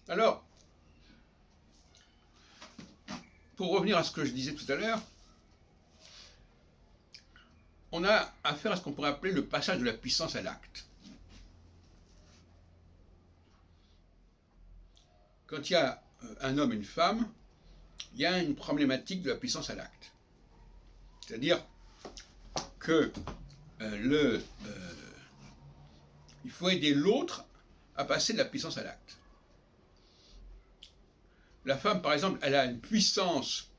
Alors, pour revenir à ce que je disais tout à l'heure, on a affaire à ce qu'on pourrait appeler le passage de la puissance à l'acte. Quand il y a un homme et une femme, il y a une problématique de la puissance à l'acte. C'est-à-dire que il faut aider l'autre à passer de la puissance à l'acte. La femme, par exemple, elle a une puissance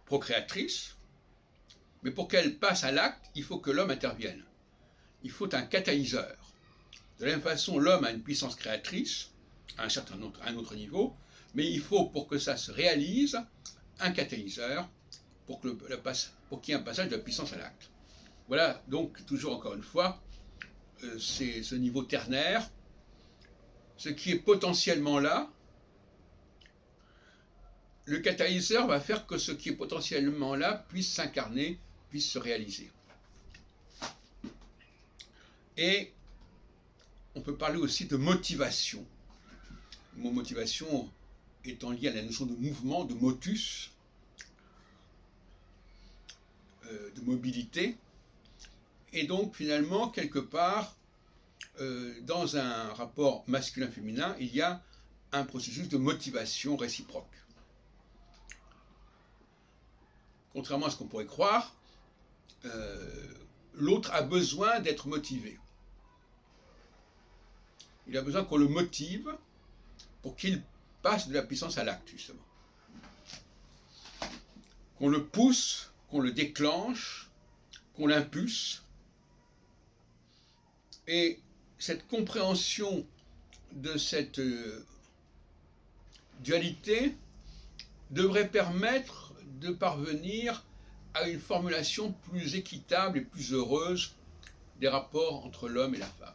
procréatrice, mais pour qu'elle passe à l'acte, il faut que l'homme intervienne. Il faut un catalyseur. De la même façon, l'homme a une puissance créatrice, à un autre niveau, mais il faut, pour que ça se réalise, un catalyseur pour qu'il y ait un passage de la puissance à l'acte. Voilà, donc, toujours encore une fois, c'est ce niveau ternaire, ce qui est potentiellement là. Le catalyseur va faire que ce qui est potentiellement là puisse s'incarner, puisse se réaliser. Et on peut parler aussi de motivation. Le mot motivation étant lié à la notion de mouvement, de motus, de mobilité. Et donc finalement, quelque part, dans un rapport masculin-féminin, il y a un processus de motivation réciproque. Contrairement à ce qu'on pourrait croire, l'autre a besoin d'être motivé. Il a besoin qu'on le motive pour qu'il passe de la puissance à l'acte, justement. Qu'on le pousse, qu'on le déclenche, qu'on l'impulse. Et cette compréhension de cette dualité devrait permettre de parvenir à une formulation plus équitable et plus heureuse des rapports entre l'homme et la femme.